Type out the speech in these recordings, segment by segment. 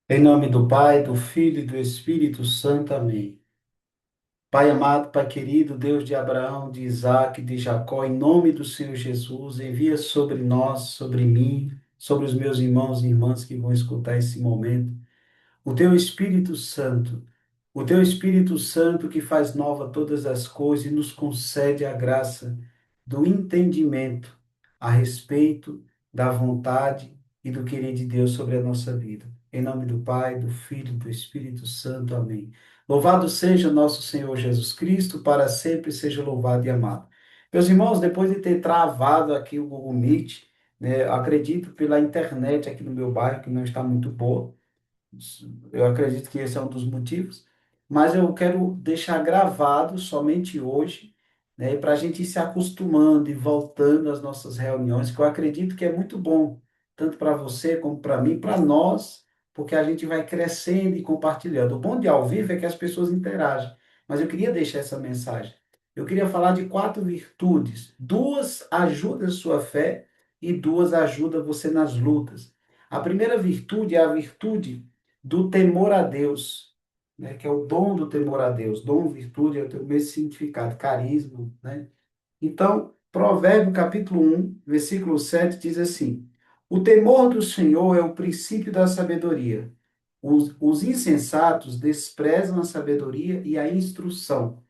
Em nome do Pai, do Filho e do Espírito Santo. Amém. Pai amado, Pai querido, Deus de Abraão, de Isaac, de Jacó, em nome do Senhor Jesus, envia sobre nós, sobre mim, sobre os meus irmãos e irmãs que vão escutar esse momento, o teu Espírito Santo, o teu Espírito Santo que faz nova todas as coisas e nos concede a graça do entendimento a respeito da vontade e do querer de Deus sobre a nossa vida. Em nome do Pai, do Filho e do Espírito Santo. Amém. Louvado seja nosso Senhor Jesus Cristo, para sempre seja louvado e amado. Meus irmãos, depois de ter travado aqui o Google Meet, né, acredito pela internet aqui no meu bairro, que não está muito boa, eu acredito que esse é um dos motivos, mas eu quero deixar gravado somente hoje, né, para a gente ir se acostumando e voltando às nossas reuniões, que eu acredito que é muito bom, tanto para você como para mim, para nós, porque a gente vai crescendo e compartilhando. O bom de ao vivo é que as pessoas interagem, mas eu queria deixar essa mensagem. Eu queria falar de quatro virtudes. Duas ajudam a sua fé e duas ajudam você nas lutas. A primeira virtude é a virtude do temor a Deus, né, que é o dom do temor a Deus. Dom, virtude, é o mesmo significado, carisma, né? Então, Provérbio capítulo 1, versículo 7 diz assim: O temor do Senhor é o princípio da sabedoria. Os insensatos desprezam a sabedoria e a instrução.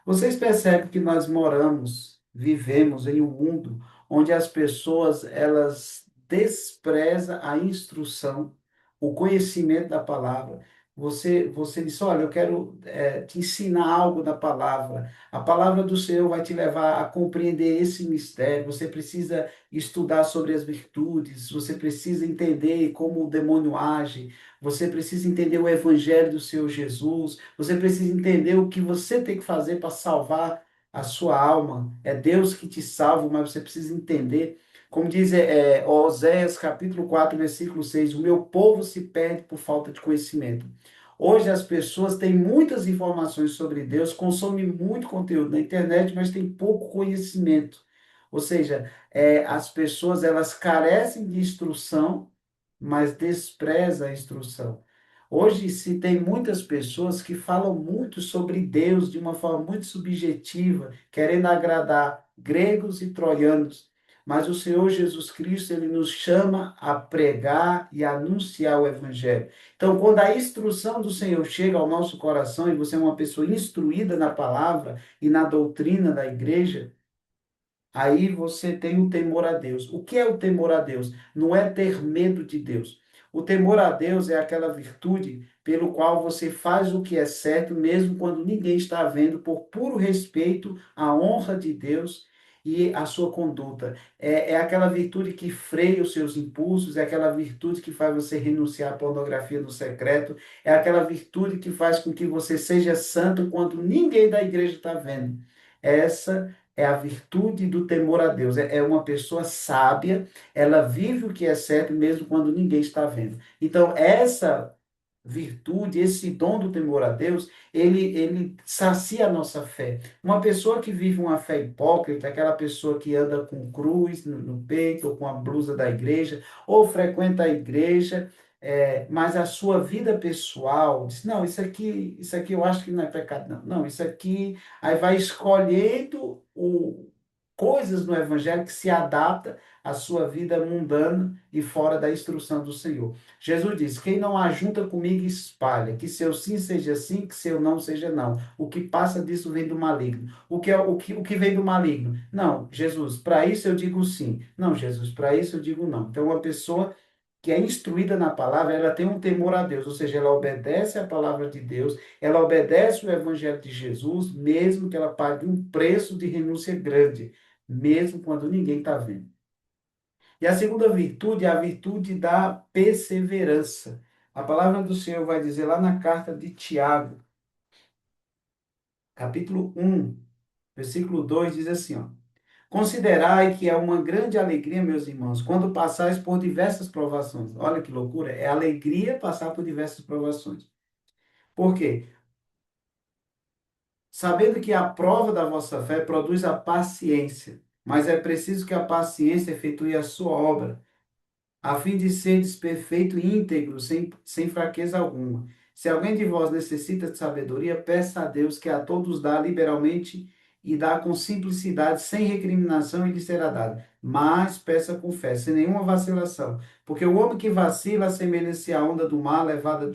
Vocês percebem que nós moramos, vivemos em um mundo onde as pessoas elas desprezam a instrução, o conhecimento da palavra. Você diz, olha, eu quero te ensinar algo da palavra. A palavra do Senhor vai te levar a compreender esse mistério. Você precisa estudar sobre as virtudes. Você precisa entender como o demônio age. Você precisa entender o evangelho do Senhor Jesus. Você precisa entender o que você tem que fazer para salvar a sua alma. É Deus que te salva, mas você precisa entender. Como diz Oséias capítulo 4 versículo 6: o meu povo se perde por falta de conhecimento. Hoje as pessoas têm muitas informações sobre Deus, consomem muito conteúdo na internet, mas têm pouco conhecimento. Ou seja, as pessoas elas carecem de instrução, mas desprezam a instrução. Hoje se tem muitas pessoas que falam muito sobre Deus de uma forma muito subjetiva, querendo agradar gregos e troianos. Mas o Senhor Jesus Cristo, ele nos chama a pregar e a anunciar o evangelho. Então, quando a instrução do Senhor chega ao nosso coração e você é uma pessoa instruída na palavra e na doutrina da igreja, aí você tem o temor a Deus. O que é o temor a Deus? Não é ter medo de Deus. O temor a Deus é aquela virtude pelo qual você faz o que é certo, mesmo quando ninguém está vendo, por puro respeito à honra de Deus e à sua conduta. É aquela virtude que freia os seus impulsos, é aquela virtude que faz você renunciar à pornografia no secreto, é aquela virtude que faz com que você seja santo quando ninguém da igreja está vendo. Essa é a virtude do temor a Deus. É uma pessoa sábia, ela vive o que é certo mesmo quando ninguém está vendo. Então, essa virtude, esse dom do temor a Deus, ele sacia a nossa fé. Uma pessoa que vive uma fé hipócrita, aquela pessoa que anda com cruz no peito, ou com a blusa da igreja, ou frequenta a igreja, mas a sua vida pessoal diz, não, isso aqui eu acho que não é pecado, não. Não, isso aqui, aí vai escolhendo coisas no evangelho que se adapta à sua vida mundana e fora da instrução do Senhor. Jesus disse: quem não ajunta comigo espalha, que seu sim seja sim, que seu não seja não. O que passa disso vem do maligno. O que vem do maligno? Não, Jesus, para isso eu digo sim. Não, Jesus, para isso eu digo não. Então, uma pessoa que é instruída na palavra, ela tem um temor a Deus, ou seja, ela obedece à palavra de Deus, ela obedece o evangelho de Jesus, mesmo que ela pague um preço de renúncia grande, mesmo quando ninguém está vendo. E a segunda virtude é a virtude da perseverança. A palavra do Senhor vai dizer lá na carta de Tiago, capítulo 1, versículo 2, diz assim, ó: Considerai que é uma grande alegria, meus irmãos, quando passais por diversas provações. Olha que loucura, é alegria passar por diversas provações. Por quê? Sabendo que a prova da vossa fé produz a paciência, mas é preciso que a paciência efetue a sua obra, a fim de seres perfeito e íntegro, sem fraqueza alguma. Se alguém de vós necessita de sabedoria, peça a Deus que a todos dá liberalmente e dá com simplicidade, sem recriminação e lhe será dado. Mas peça com fé, sem nenhuma vacilação. Porque o homem que vacila assemelha-se à onda do mar, levada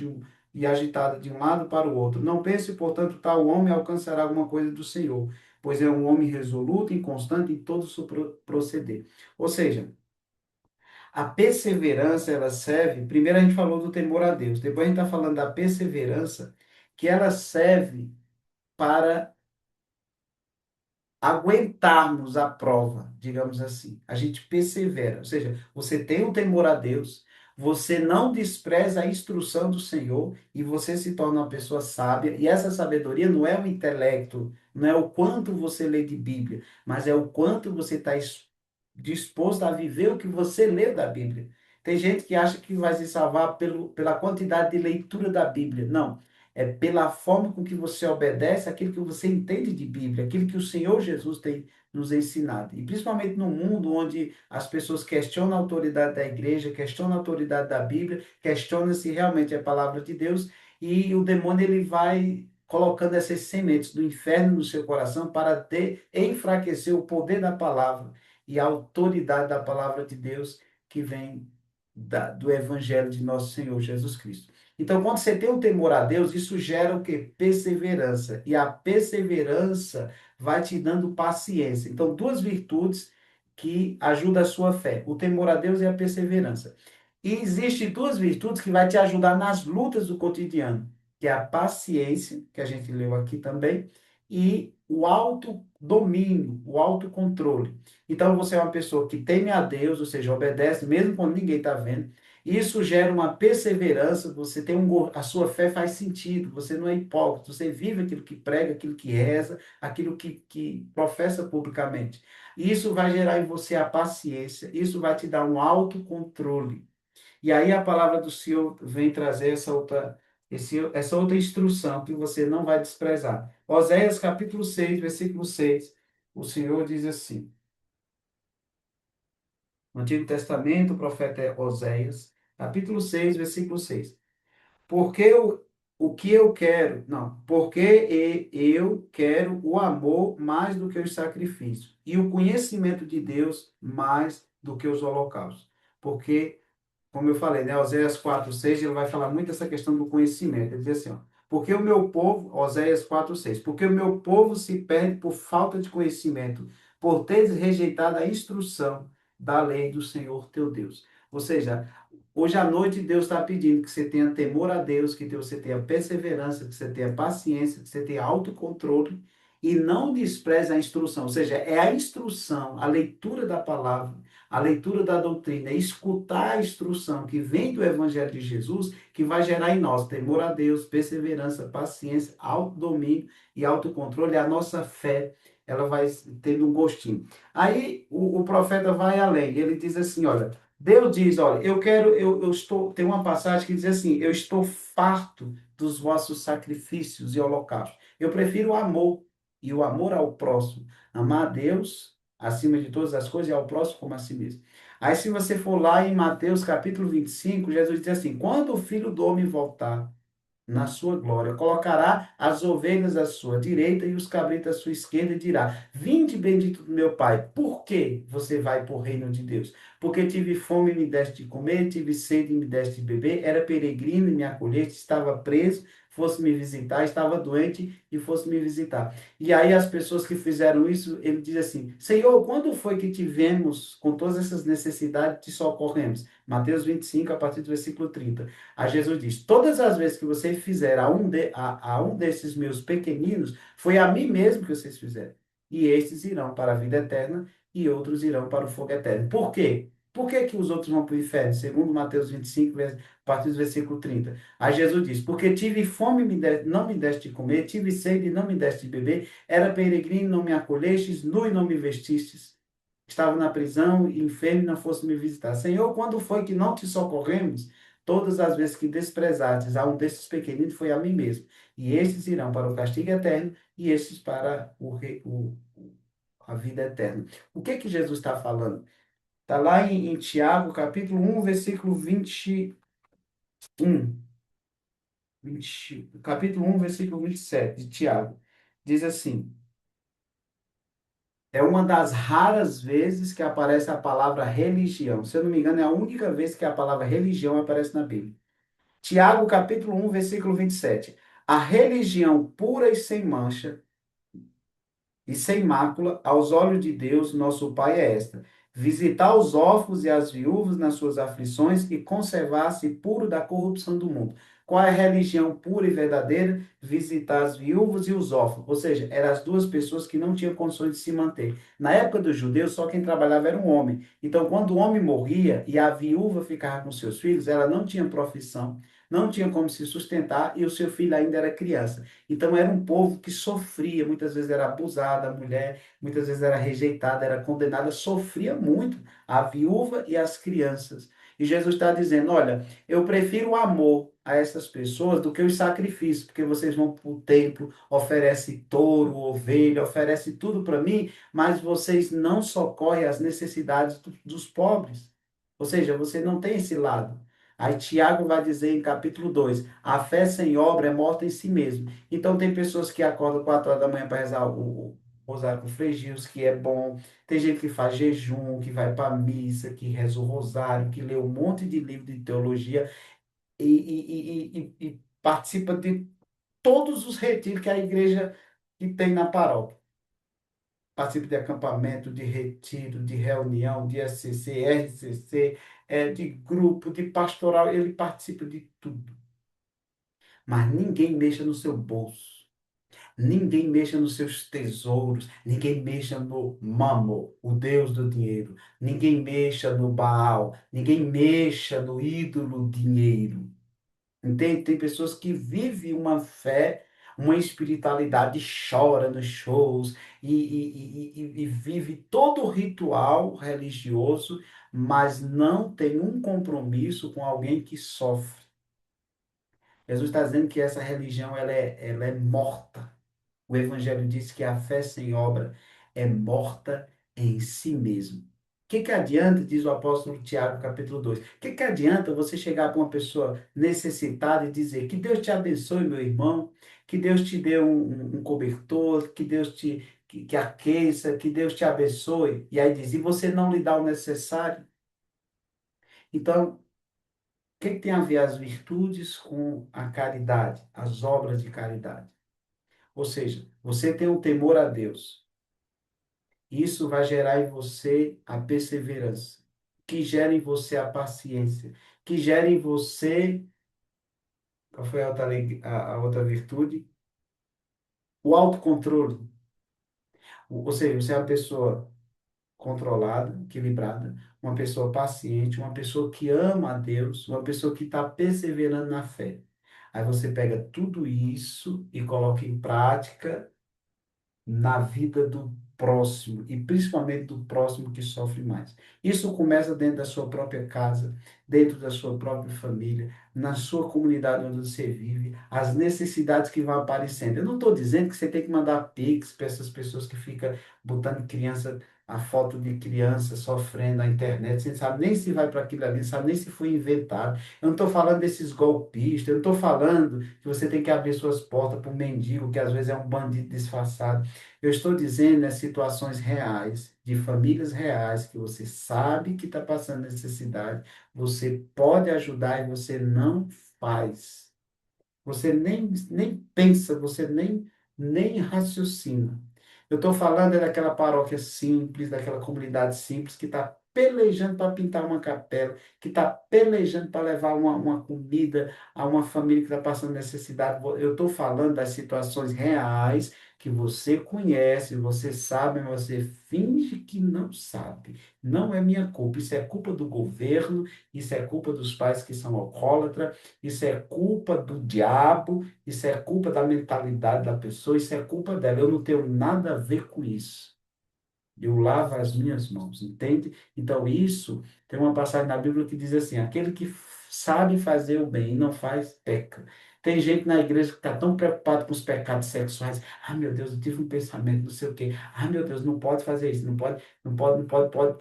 e agitada de um lado para o outro. Não pense, portanto, tal homem alcançará alguma coisa do Senhor, pois é um homem resoluto e constante em todo o seu proceder. Ou seja, a perseverança, ela serve. Primeiro a gente falou do temor a Deus, depois a gente está falando da perseverança, que ela serve para aguentarmos a prova, digamos assim. A gente persevera, ou seja, você tem o temor a Deus, você não despreza a instrução do Senhor e você se torna uma pessoa sábia. E essa sabedoria não é o intelecto, não é o quanto você lê de Bíblia, mas é o quanto você está disposto a viver o que você lê da Bíblia. Tem gente que acha que vai se salvar pela quantidade de leitura da Bíblia. Não. É pela forma com que você obedece aquilo que você entende de Bíblia, aquilo que o Senhor Jesus tem nos ensinado. E principalmente no mundo onde as pessoas questionam a autoridade da igreja, questionam a autoridade da Bíblia, questionam se realmente é a palavra de Deus, e o demônio ele vai colocando essas sementes do inferno no seu coração para enfraquecer o poder da palavra e a autoridade da palavra de Deus que vem do Evangelho de nosso Senhor Jesus Cristo. Então, quando você tem o temor a Deus, isso gera o quê? Perseverança. E a perseverança vai te dando paciência. Então, duas virtudes que ajudam a sua fé: o temor a Deus e a perseverança. E existem duas virtudes que vai te ajudar nas lutas do cotidiano, que é a paciência, que a gente leu aqui também, e o autodomínio, o autocontrole. Então, você é uma pessoa que teme a Deus, ou seja, obedece, mesmo quando ninguém está vendo. Isso gera uma perseverança, você tem a sua fé faz sentido, você não é hipócrita, você vive aquilo que prega, aquilo que reza, aquilo que professa publicamente. Isso vai gerar em você a paciência, isso vai te dar um autocontrole. E aí a palavra do Senhor vem trazer essa outra instrução que você não vai desprezar. Oséias capítulo 6 versículo 6, o Senhor diz assim, no Antigo Testamento, o profeta é Oséias, capítulo 6 versículo 6. Porque o que eu quero, não, porque eu quero o amor mais do que os sacrifícios, e o conhecimento de Deus mais do que os holocaustos. Porque como eu falei, né, Oséias 4:6 ele vai falar muito essa questão do conhecimento. Ele diz assim, ó, porque o meu povo, Oséias 4:6 porque o meu povo se perde por falta de conhecimento, por ter rejeitado a instrução da lei do Senhor teu Deus. Ou seja, hoje à noite Deus está pedindo que você tenha temor a Deus, que você tenha perseverança, que você tenha paciência, que você tenha autocontrole e não despreze a instrução. Ou seja, é a instrução, a leitura da palavra, a leitura da doutrina, escutar a instrução que vem do Evangelho de Jesus, que vai gerar em nós temor a Deus, perseverança, paciência, autodomínio e autocontrole. A nossa fé, ela vai tendo um gostinho. Aí o profeta vai além, ele diz assim, olha, Deus diz, olha, eu estou, tem uma passagem que diz assim, eu estou farto dos vossos sacrifícios e holocaustos. Eu prefiro o amor e o amor ao próximo. Amar a Deus acima de todas as coisas e ao próximo como a si mesmo. Aí, se você for lá em Mateus capítulo 25, Jesus diz assim: quando o filho do homem voltar na sua glória, colocará as ovelhas à sua direita e os cabritos à sua esquerda e dirá: vinde bendito do meu Pai. Por que você vai para o reino de Deus? Porque tive fome e me deste de comer, tive sede e me deste de beber, era peregrino e me acolheste, estava preso, fosse me visitar, estava doente e fosse me visitar. E aí as pessoas que fizeram isso, ele diz assim: Senhor, quando foi que tivemos com todas essas necessidades te socorremos? Mateus 25, a partir do versículo 30. Aí Jesus diz: todas as vezes que você fizer a um desses meus pequeninos, foi a mim mesmo que vocês fizeram. E estes irão para a vida eterna e outros irão para o fogo eterno. Por quê? Por que que os outros vão para o inferno? Segundo Mateus 25, a partir do versículo 30. Aí Jesus diz: porque tive fome e não me deste de comer, tive sede e não me deste de beber, era peregrino e não me acolhestes, nu e não me vestistes. Estava na prisão e enfermo e não fosse me visitar. Senhor, quando foi que não te socorremos? Todas as vezes que desprezastes a um desses pequeninos, foi a mim mesmo. E estes irão para o castigo eterno e estes para a vida eterna. O que que Jesus está falando? Está lá em Tiago, capítulo 1, versículo 21. 20, capítulo 1, versículo 27 de Tiago. Diz assim: é uma das raras vezes que aparece a palavra religião. Se eu não me engano, é a única vez que a palavra religião aparece na Bíblia. Tiago, capítulo 1, versículo 27. A religião pura e sem mancha e sem mácula, aos olhos de Deus, nosso Pai, é esta: visitar os órfãos e as viúvas nas suas aflições e conservar-se puro da corrupção do mundo. Qual é a religião pura e verdadeira? Visitar as viúvas e os órfãos. Ou seja, eram as duas pessoas que não tinham condições de se manter. Na época dos judeus, só quem trabalhava era um homem. Então, quando o homem morria e a viúva ficava com seus filhos, ela não tinha profissão, não tinha como se sustentar e o seu filho ainda era criança. Então era um povo que sofria, muitas vezes era abusada, a mulher muitas vezes era rejeitada, era condenada, sofria muito, a viúva e as crianças. E Jesus está dizendo: olha, eu prefiro o amor a essas pessoas do que os sacrifícios, porque vocês vão para o templo, oferece touro, ovelha, oferece tudo para mim, mas vocês não socorrem as necessidades dos pobres. Ou seja, você não tem esse lado. Aí Tiago vai dizer em capítulo 2: a fé sem obra é morta em si mesmo. Então tem pessoas que acordam 4 horas da manhã para rezar o rosário com fregios, que é bom. Tem gente que faz jejum, que vai para a missa, que reza o rosário, que lê um monte de livro de teologia e participa de todos os retiros que a igreja que tem na paróquia. Participa de acampamento, de retiro, de reunião, de SCC, RCC, de grupo, de pastoral. Ele participa de tudo. Mas ninguém mexa no seu bolso. Ninguém mexa nos seus tesouros, ninguém mexa no Mamo, o Deus do dinheiro, ninguém mexa no Baal, ninguém mexa no ídolo dinheiro. Entende? Tem pessoas que vivem uma fé, uma espiritualidade, chora nos shows e vive todo o ritual religioso, mas não tem um compromisso com alguém que sofre. Jesus está dizendo que essa religião ela é morta. O Evangelho diz que a fé sem obra é morta em si mesmo. O que adianta, diz o apóstolo Tiago, capítulo 2, que adianta você chegar para uma pessoa necessitada e dizer que Deus te abençoe, meu irmão, que Deus te dê um cobertor, que Deus que aqueça, que Deus te abençoe, e aí diz, e você não lhe dá o necessário? Então, o que tem a ver as virtudes com a caridade, as obras de caridade? Ou seja, você tem um temor a Deus. Isso vai gerar em você a perseverança, que gera em você a paciência, que gera em você, qual foi a outra, a outra virtude? O autocontrole. Ou seja, você é uma pessoa controlada, equilibrada, uma pessoa paciente, uma pessoa que ama a Deus, uma pessoa que está perseverando na fé. Aí você pega tudo isso e coloca em prática na vida do próximo e principalmente do próximo que sofre mais. Isso começa dentro da sua própria casa, dentro da sua própria família, na sua comunidade onde você vive, as necessidades que vão aparecendo. Eu não estou dizendo que você tem que mandar pix para essas pessoas que ficam botando criança, a foto de criança sofrendo na internet, você não sabe nem se vai para aquilo ali, não sabe nem se foi inventado. Eu não estou falando desses golpistas, eu não estou falando que você tem que abrir suas portas para um mendigo, que às vezes é um bandido disfarçado. Eu estou dizendo situações reais, de famílias reais, que você sabe que está passando necessidade, você pode ajudar e você não faz. Você nem pensa, você nem raciocina. Eu estou falando daquela paróquia simples, daquela comunidade simples que está pelejando para pintar uma capela, que está pelejando para levar uma comida a uma família que está passando necessidade. Eu estou falando das situações reais que você conhece, você sabe, mas você finge que não sabe. Não é minha culpa. Isso é culpa do governo, isso é culpa dos pais que são alcoólatras, isso é culpa do diabo, isso é culpa da mentalidade da pessoa, isso é culpa dela. Eu não tenho nada a ver com isso. Eu lavo as minhas mãos, entende? Então, isso tem uma passagem na Bíblia que diz assim: aquele que sabe fazer o bem e não faz, peca. Tem gente na igreja que está tão preocupado com os pecados sexuais. Ah, meu Deus, eu tive um pensamento, não sei o quê. Ah, meu Deus, não pode fazer isso, não pode, não pode, não pode, pode.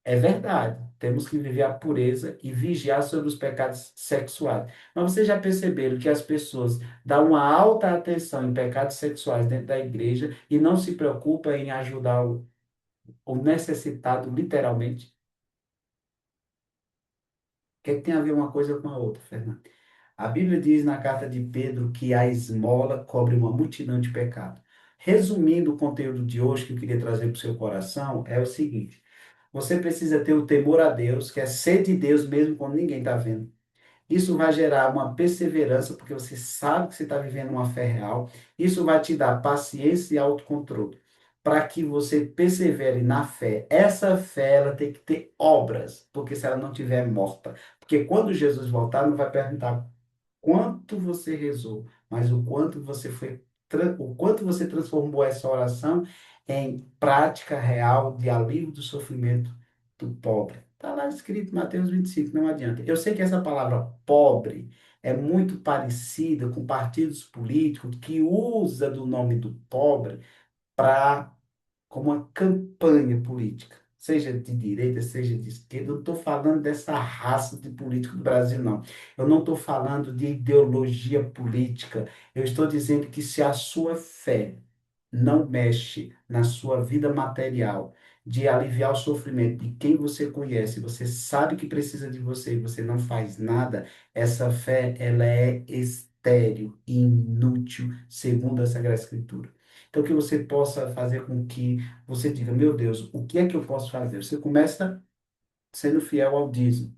É verdade. Temos que viver a pureza e vigiar sobre os pecados sexuais. Mas vocês já perceberam que as pessoas dão uma alta atenção em pecados sexuais dentro da igreja e não se preocupam em ajudar o necessitado, literalmente? O que é que tem a ver uma coisa com a outra, Fernando? A Bíblia diz na carta de Pedro que a esmola cobre uma multidão de pecados. Resumindo o conteúdo de hoje que eu queria trazer para o seu coração, é o seguinte: você precisa ter o temor a Deus, que é ser de Deus mesmo quando ninguém está vendo. Isso vai gerar uma perseverança, porque você sabe que você está vivendo uma fé real. Isso vai te dar paciência e autocontrole, para que você persevere na fé. Essa fé, ela tem que ter obras, porque se ela não tiver, é morta. Porque quando Jesus voltar, não vai perguntar quanto você rezou, mas o quanto você foi, o quanto você transformou essa oração em prática real de alívio do sofrimento do pobre. Está lá escrito em Mateus 25, não adianta. Eu sei que essa palavra pobre é muito parecida com partidos políticos que usa do nome do pobre para como uma campanha política, seja de direita, seja de esquerda. Eu não estou falando dessa raça de político do Brasil, não. Eu não estou falando de ideologia política. Eu estou dizendo que se a sua fé não mexe na sua vida material, de aliviar o sofrimento de quem você conhece, você sabe que precisa de você e você não faz nada, essa fé, ela é estéril e inútil, segundo a Sagrada Escritura. Então, que você possa fazer com que você diga, meu Deus, o que é que eu posso fazer? Você começa sendo fiel ao dízimo,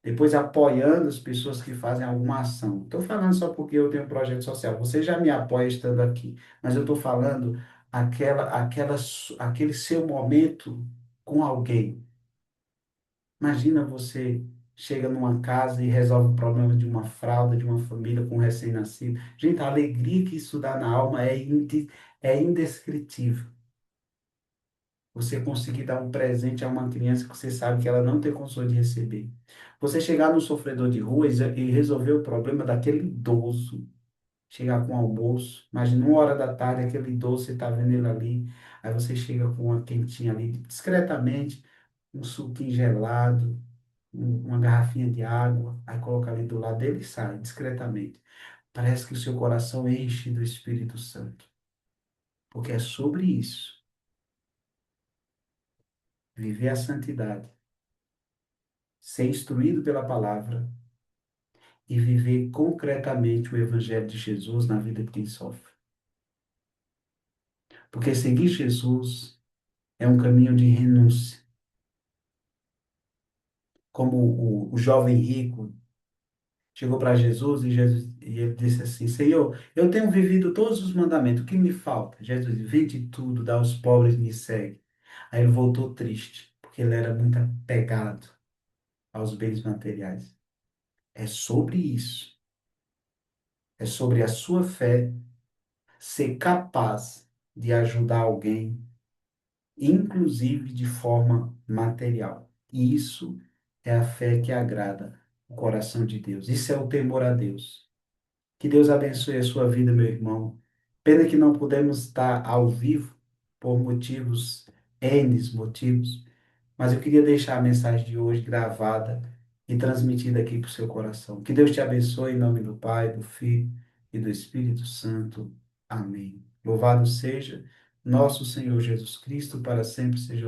depois apoiando as pessoas que fazem alguma ação. Estou falando só porque eu tenho um projeto social. Você já me apoia estando aqui, mas eu estou falando aquele seu momento com alguém. Imagina você chega numa casa e resolve o problema de uma fralda, de uma família com um recém-nascido. Gente, a alegria que isso dá na alma é indescritível. Você conseguir dar um presente a uma criança que você sabe que ela não tem condições de receber. Você chegar no sofredor de rua e resolver o problema daquele idoso. Chegar com o almoço. Imagina, 1 hora da tarde, aquele idoso, você está vendo ele ali. Aí você chega com uma quentinha ali, discretamente, um suquinho gelado, uma garrafinha de água. Aí coloca ali do lado dele e sai, discretamente. Parece que o seu coração enche do Espírito Santo. Porque é sobre isso. Viver a santidade, ser instruído pela palavra e viver concretamente o Evangelho de Jesus na vida de quem sofre. Porque seguir Jesus é um caminho de renúncia. Como o jovem rico chegou para Jesus e ele disse assim: Senhor, eu tenho vivido todos os mandamentos, o que me falta? Jesus disse: vende tudo, dá aos pobres e me segue. Aí ele voltou triste, porque ele era muito apegado aos bens materiais. É sobre isso. É sobre a sua fé ser capaz de ajudar alguém, inclusive de forma material. E isso é a fé que agrada o coração de Deus. Isso é o temor a Deus. Que Deus abençoe a sua vida, meu irmão. Pena que não pudemos estar ao vivo por motivos, N motivos, mas eu queria deixar a mensagem de hoje gravada e transmitida aqui para o seu coração. Que Deus te abençoe em nome do Pai, do Filho e do Espírito Santo. Amém. Louvado seja nosso Senhor Jesus Cristo, para sempre seja